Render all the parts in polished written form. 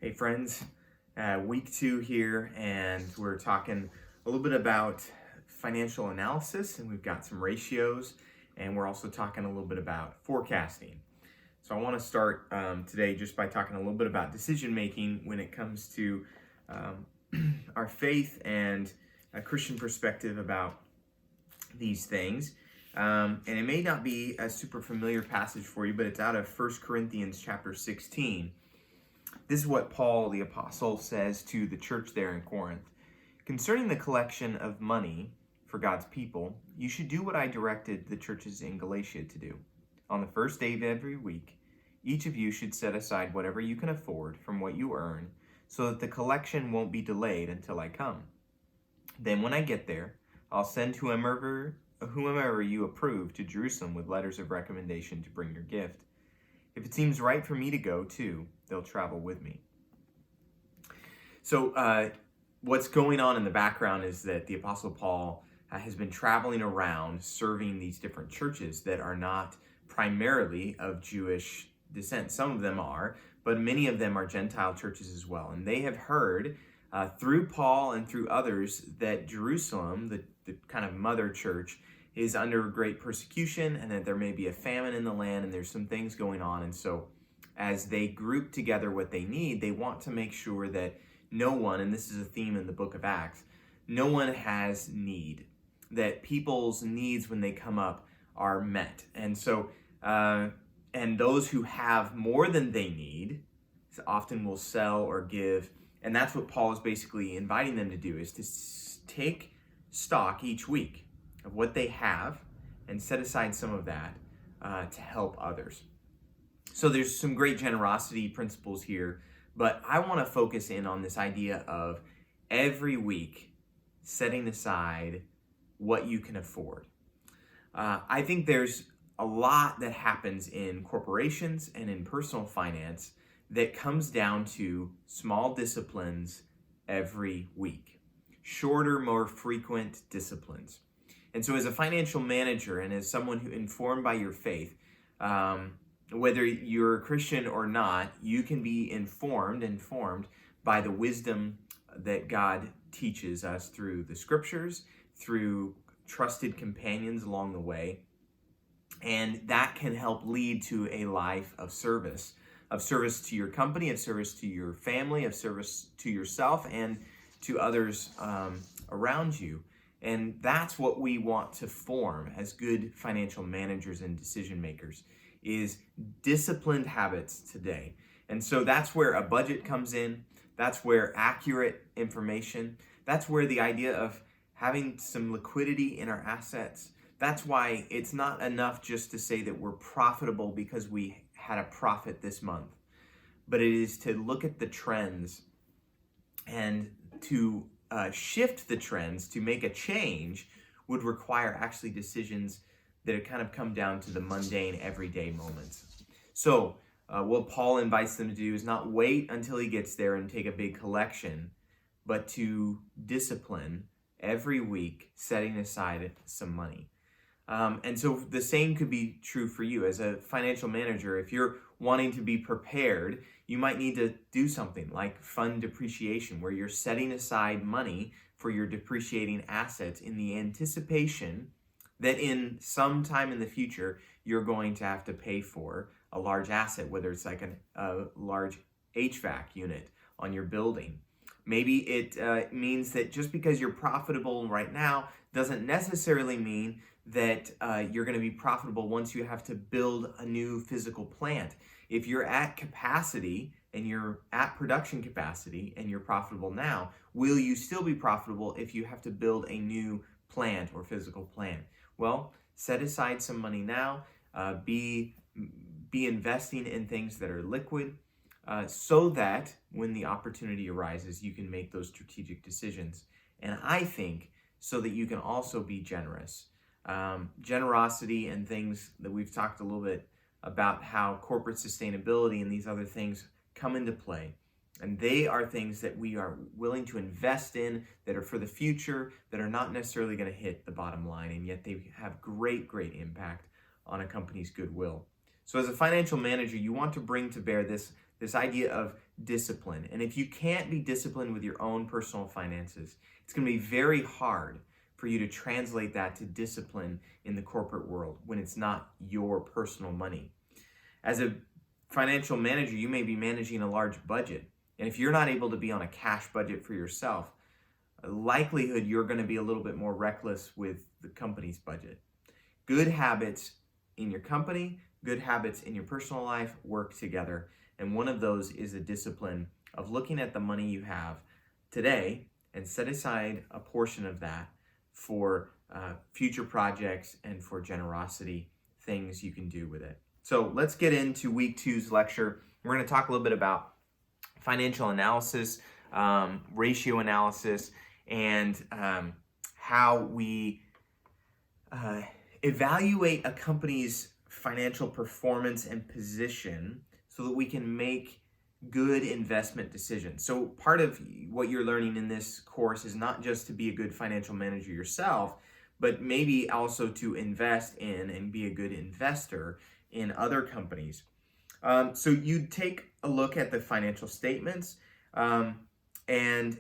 Hey friends, week 2 here, and we're talking a little bit about financial analysis, and we've got some ratios, and we're also talking a little bit about forecasting. So I want to start today just by talking a little bit about decision making when it comes to our faith and a Christian perspective about these things. And it may not be a super familiar passage for you, but it's out of 1 Corinthians chapter 16. This is what Paul the Apostle says to the church there in Corinth. Concerning the collection of money for God's people, you should do what I directed the churches in Galatia to do. On the first day of every week, each of you should set aside whatever you can afford from what you earn, so that the collection won't be delayed until I come. Then when I get there, I'll send whomever you approve to Jerusalem with letters of recommendation to bring your gift. If it seems right for me to go too, they'll travel with me. So what's going on in the background is that the Apostle Paul has been traveling around serving these different churches that are not primarily of Jewish descent. Some of them are, but many of them are Gentile churches as well. And they have heard through Paul and through others that Jerusalem, the kind of mother church, is under great persecution, and that there may be a famine in the land, and there's some things going on. And so as they group together what they need, they want to make sure that no one, and this is a theme in the book of Acts, no one has need, that people's needs when they come up are met. And so, and those who have more than they need often will sell or give. And that's what Paul is basically inviting them to do, is to take stock each week of what they have and set aside some of that to help others. So there's some great generosity principles here, but I want to focus in on this idea of every week setting aside what you can afford. I think there's a lot that happens in corporations and in personal finance that comes down to small disciplines every week. Shorter, more frequent disciplines. And so as a financial manager and as someone who informed by your faith, whether you're a Christian or not, you can be informed by the wisdom that God teaches us through the scriptures, through trusted companions along the way. And that can help lead to a life of service to your company, of service to your family, of service to yourself and to others around you. And that's what we want to form as good financial managers and decision makers, is disciplined habits today. And so that's where a budget comes in. That's where accurate information, that's where the idea of having some liquidity in our assets. That's why it's not enough just to say that we're profitable because we had a profit this month, but it is to look at the trends and to shift the trends. To make a change would require actually decisions that kind of come down to the mundane, everyday moments. So what Paul invites them to do is not wait until he gets there and take a big collection, but to discipline every week, setting aside some money. And so the same could be true for you as a financial manager. If you're wanting to be prepared, you might need to do something like fund depreciation, where you're setting aside money for your depreciating assets in the anticipation that in some time in the future, you're going to have to pay for a large asset, whether it's like a large HVAC unit on your building. Maybe it means that just because you're profitable right now doesn't necessarily mean that you're going to be profitable once you have to build a new physical plant. If you're at capacity and you're at production capacity and you're profitable now, will you still be profitable if you have to build a new plant or physical plant? Well, set aside some money now, be investing in things that are liquid, so that when the opportunity arises, you can make those strategic decisions. And I think so that you can also be generous. Generosity and things that we've talked a little bit about, how corporate sustainability and these other things come into play. And they are things that we are willing to invest in, that are for the future, that are not necessarily going to hit the bottom line, and yet they have great, great impact on a company's goodwill. So as a financial manager, you want to bring to bear this this idea of discipline. And if you can't be disciplined with your own personal finances, it's going to be very hard for you to translate that to discipline in the corporate world when it's not your personal money. As a financial manager, you may be managing a large budget. And if you're not able to be on a cash budget for yourself, likelihood you're going to be a little bit more reckless with the company's budget. Good habits in your company, good habits in your personal life work together. And one of those is a discipline of looking at the money you have today and set aside a portion of that for future projects and for generosity, things you can do with it. So let's get into week 2's lecture. We're going to talk a little bit about financial analysis, ratio analysis, and how we evaluate a company's financial performance and position so that we can make good investment decisions. So part of what you're learning in this course is not just to be a good financial manager yourself, but maybe also to invest in and be a good investor in other companies. So you take a look at the financial statements and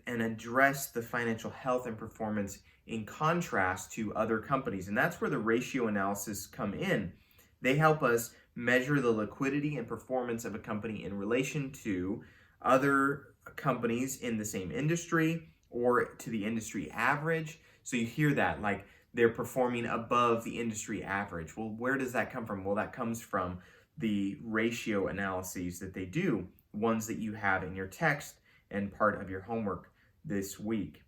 address the financial health and performance in contrast to other companies. And that's where the ratio analysis come in. They help us measure the liquidity and performance of a company in relation to other companies in the same industry or to the industry average. So you hear that, like they're performing above the industry average. Well, where does that come from? Well, that comes from the ratio analyses that they do, ones that you have in your text and part of your homework this week.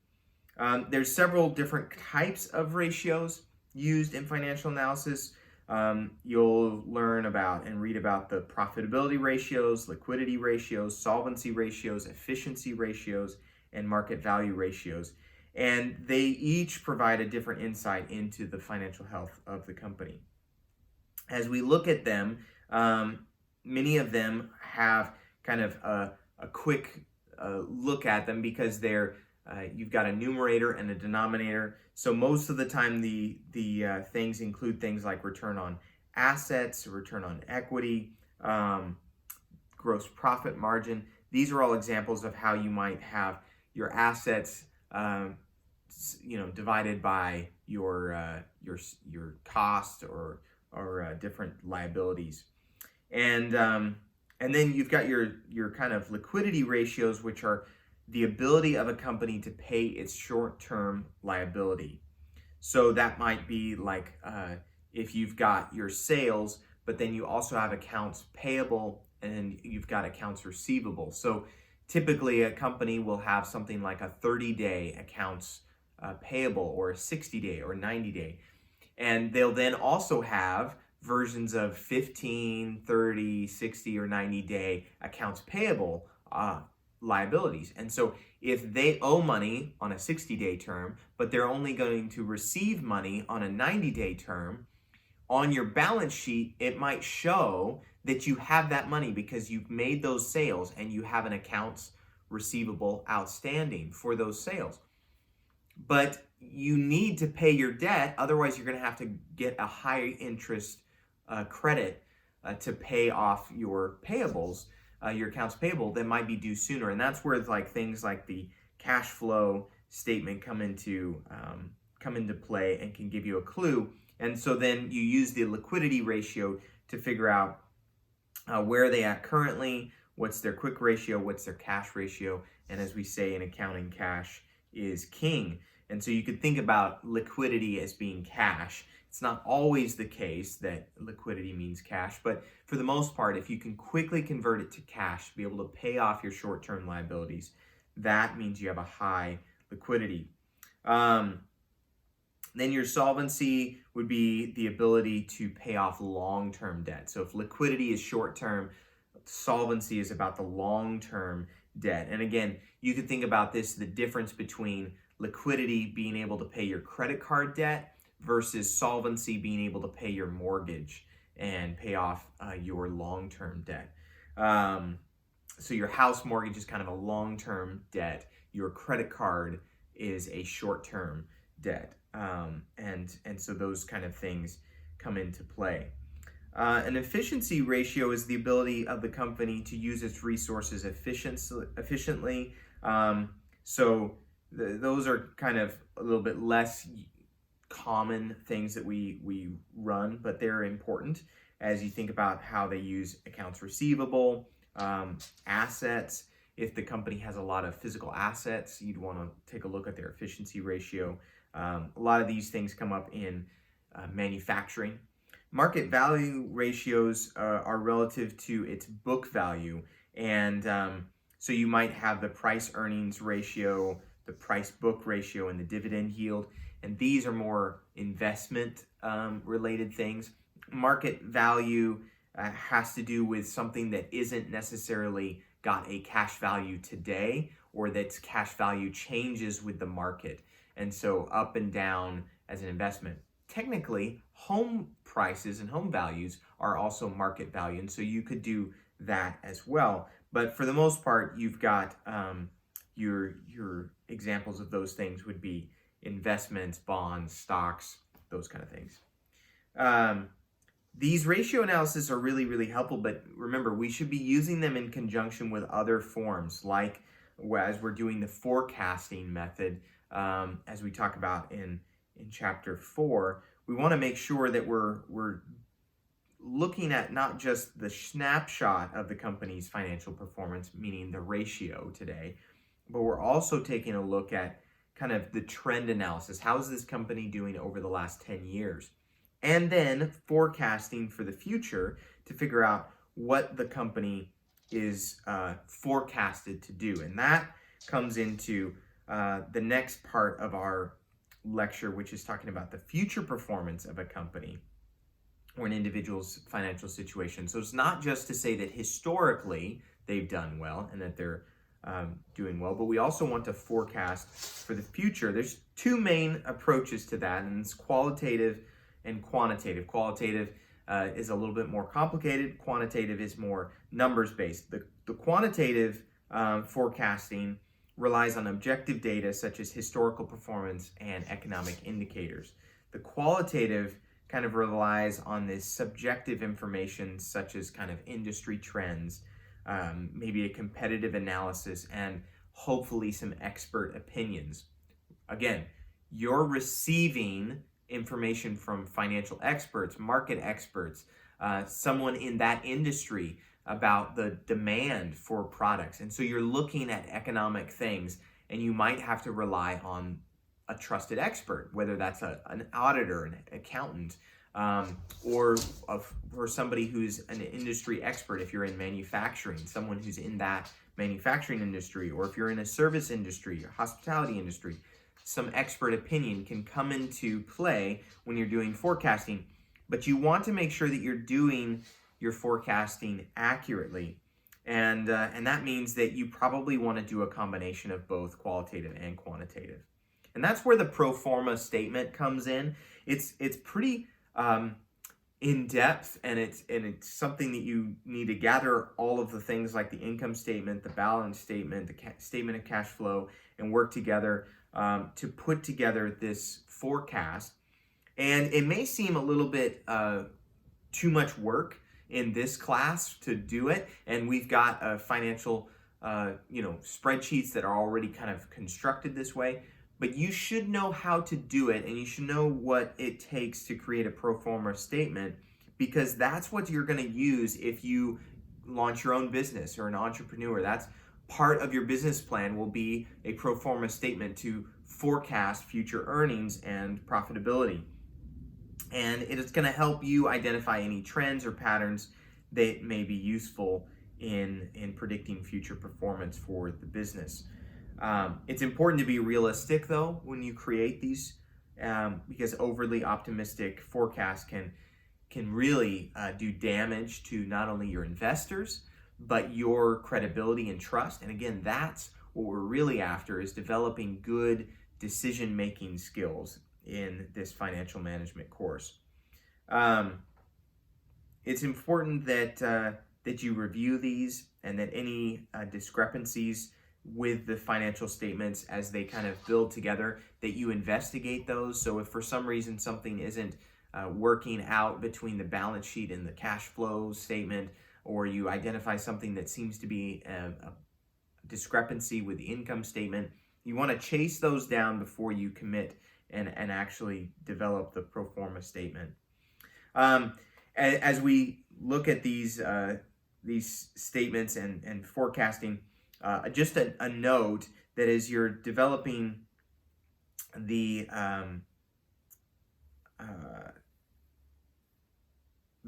There's several different types of ratios used in financial analysis. You'll learn about and read about the profitability ratios, liquidity ratios, solvency ratios, efficiency ratios, and market value ratios. And they each provide a different insight into the financial health of the company. As we look at them, many of them have kind of a quick look at them because they're you've got a numerator and a denominator. So most of the time the things include things like return on assets, return on equity, gross profit margin. These are all examples of how you might have your assets divided by your cost or different liabilities. And then you've got your kind of liquidity ratios, which are the ability of a company to pay its short-term liability. So that might be like if you've got your sales, but then you also have accounts payable and you've got accounts receivable. So typically a company will have something like a 30-day accounts payable or a 60-day or 90-day. And they'll then also have versions of 15, 30, 60, or 90-day accounts payable liabilities. And so if they owe money on a 60-day term, but they're only going to receive money on a 90-day term, on your balance sheet, it might show that you have that money because you've made those sales and you have an accounts receivable outstanding for those sales. But you need to pay your debt, otherwise you're going to have to get a higher interest credit to pay off your payables, your accounts payable that might be due sooner. And that's where like things like the cash flow statement come into play and can give you a clue. And so then you use the liquidity ratio to figure out where are they at currently, what's their quick ratio, what's their cash ratio. And as we say in accounting, cash is king. And so you could think about liquidity as being cash. It's not always the case that liquidity means cash, but for the most part, if you can quickly convert it to cash, be able to pay off your short-term liabilities, that means you have a high liquidity. Then your solvency would be the ability to pay off long-term debt. So if liquidity is short-term, solvency is about the long-term debt. And again, you could think about this, the difference between liquidity being able to pay your credit card debt versus solvency being able to pay your mortgage and pay off your long-term debt. So your house mortgage is kind of a long-term debt. Your credit card is a short-term debt. And so those kind of things come into play. An efficiency ratio is the ability of the company to use its resources efficiently. Those are kind of a little bit less common things that we run, but they're important as you think about how they use accounts receivable, assets. If the company has a lot of physical assets, you'd want to take a look at their efficiency ratio. A lot of these things come up in manufacturing. Market value ratios are relative to its book value. And so you might have the price earnings ratio, the price book ratio, and the dividend yield. And these are more investment related things. Market value has to do with something that isn't necessarily got a cash value today, or that cash value changes with the market. And so up and down as an investment. Technically, home prices and home values are also market value, and so you could do that as well. But for the most part, you've got your examples of those things would be investments, bonds, stocks, those kind of things. These ratio analysis are really, really helpful, but remember, we should be using them in conjunction with other forms, like as we're doing the forecasting method, as we talk about in chapter 4. We want to make sure that we're looking at not just the snapshot of the company's financial performance, meaning the ratio today, but we're also taking a look at kind of the trend analysis. How is this company doing over the last 10 years? And then forecasting for the future to figure out what the company is forecasted to do. And that comes into the next part of our lecture, which is talking about the future performance of a company or an individual's financial situation. So it's not just to say that historically they've done well and that they're doing well, but we also want to forecast for the future. There's two main approaches to that, and it's qualitative and quantitative. Qualitative is a little bit more complicated. Quantitative is more numbers-based. The quantitative forecasting relies on objective data such as historical performance and economic indicators. The qualitative kind of relies on this subjective information such as kind of industry trends, maybe a competitive analysis, and hopefully some expert opinions. Again, you're receiving information from financial experts, market experts, someone in that industry about the demand for products. And so you're looking at economic things, and you might have to rely on a trusted expert, whether that's an auditor, an accountant, or for somebody who's an industry expert. If you're in manufacturing, someone who's in that manufacturing industry, or if you're in a service industry or hospitality industry, some expert opinion can come into play when you're doing forecasting. But you want to make sure that you're doing your forecasting accurately. And that means that you probably want to do a combination of both qualitative and quantitative. And that's where the pro forma statement comes in. It's pretty in depth, and it's something that you need to gather all of the things like the income statement, the balance statement, the statement of cash flow, and work together to put together this forecast. And it may seem a little bit too much work in this class to do it, and we've got financial spreadsheets that are already kind of constructed this way. But you should know how to do it, and you should know what it takes to create a pro forma statement, because that's what you're going to use if you launch your own business or an entrepreneur. That's part of your business plan, will be a pro forma statement to forecast future earnings and profitability. And it's going to help you identify any trends or patterns that may be useful in predicting future performance for the business. It's important to be realistic, though, when you create these, because overly optimistic forecasts can really do damage to not only your investors, but your credibility and trust. And again, that's what we're really after, is developing good decision-making skills in this financial management course. It's important that you review these, and that any discrepancies with the financial statements as they kind of build together, that you investigate those. So if for some reason something isn't working out between the balance sheet and the cash flow statement, or you identify something that seems to be a discrepancy with the income statement. You want to chase those down before you commit and actually develop the pro forma statement. As we look at these statements and forecasting, just a note that as you're developing the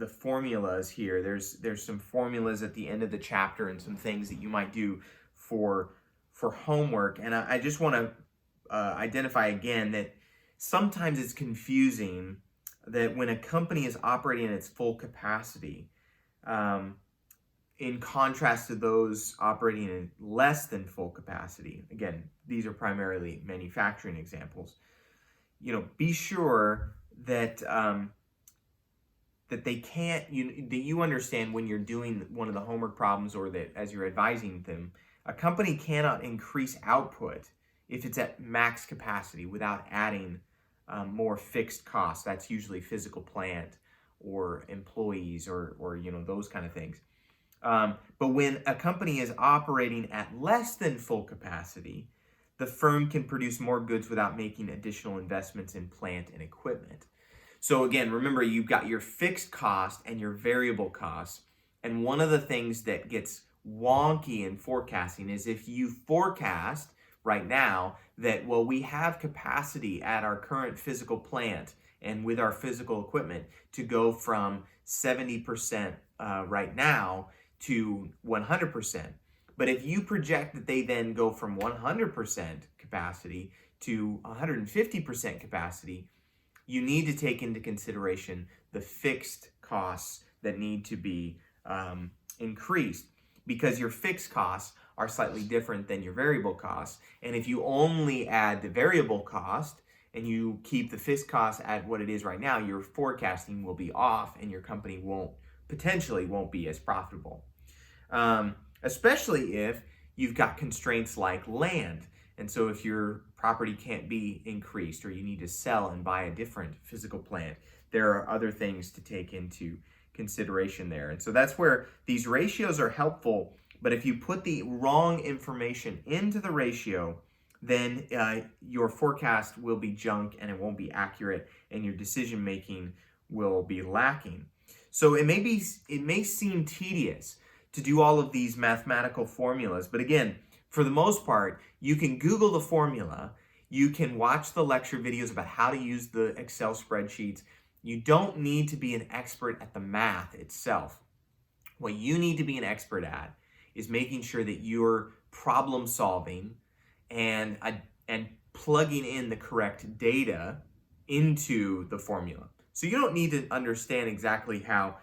formulas here, there's some formulas at the end of the chapter and some things that you might do for homework. And I just want to identify again that sometimes it's confusing that when a company is operating at its full capacity, in contrast to those operating in less than full capacity, again, these are primarily manufacturing examples, be sure that that they can't, that you understand when you're doing one of the homework problems, or that as you're advising them, a company cannot increase output if it's at max capacity without adding more fixed costs. That's usually physical plant or employees or those kind of things. But when a company is operating at less than full capacity, the firm can produce more goods without making additional investments in plant and equipment. So again, remember, you've got your fixed cost and your variable costs. And one of the things that gets wonky in forecasting is if you forecast right now that, well, we have capacity at our current physical plant and with our physical equipment to go from 70% right now to 100%. But if you project that they then go from 100% capacity to 150% capacity, you need to take into consideration the fixed costs that need to be increased, because your fixed costs are slightly different than your variable costs. And if you only add the variable cost and you keep the fixed cost at what it is right now, your forecasting will be off and your company potentially won't be as profitable. Especially if you've got constraints like land. And so if your property can't be increased, or you need to sell and buy a different physical plant, there are other things to take into consideration there. And so that's where these ratios are helpful. But if you put the wrong information into the ratio, then your forecast will be junk and it won't be accurate, and your decision making will be lacking. So it may seem tedious to do all of these mathematical formulas, but again, for the most part, you can Google the formula, you can watch the lecture videos about how to use the Excel spreadsheets. You don't need to be an expert at the math itself. What you need to be an expert at is making sure that you're problem solving and plugging in the correct data into the formula. So you don't need to understand exactly how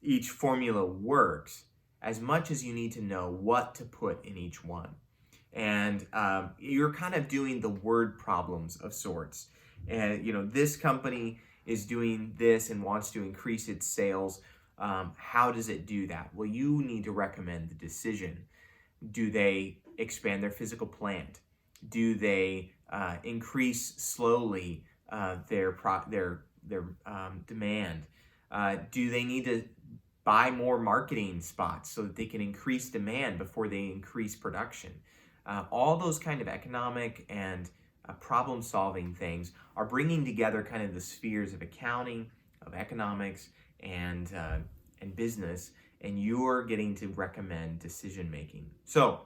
each formula works as much as you need to know what to put in each one. And you're kind of doing the word problems of sorts. And this company is doing this and wants to increase its sales. How does it do that? Well, you need to recommend the decision. Do they expand their physical plant? Do they increase slowly their demand? Do they need to buy more marketing spots so that they can increase demand before they increase production? All those kind of economic and problem-solving things are bringing together kind of the spheres of accounting, of economics, and business, and you're getting to recommend decision-making. So,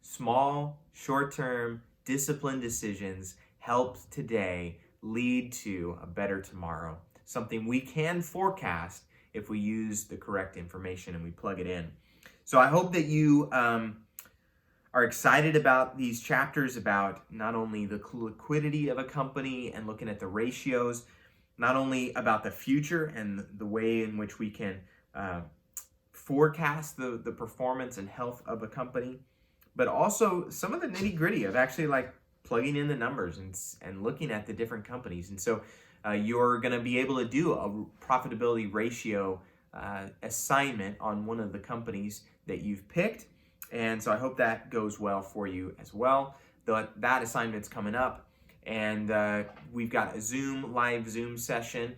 small, short-term, disciplined decisions help today lead to a better tomorrow. Something we can forecast if we use the correct information and we plug it in. So I hope that you are excited about these chapters about not only the liquidity of a company and looking at the ratios, not only about the future and the way in which we can forecast the performance and health of a company, but also some of the nitty gritty of actually like plugging in the numbers and looking at the different companies. And so you're going to be able to do a profitability ratio assignment on one of the companies that you've picked. And so I hope that goes well for you as well. That assignment's coming up, and we've got a live Zoom session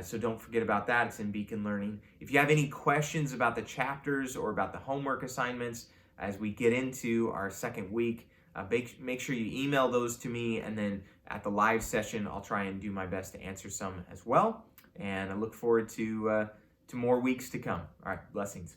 So don't forget about that. It's in Beacon Learning. If you have any questions about the chapters or about the homework assignments as we get into our second week, make sure you email those to me, and then at the live session, I'll try and do my best to answer some as well. And I look forward to more weeks to come. All right, blessings.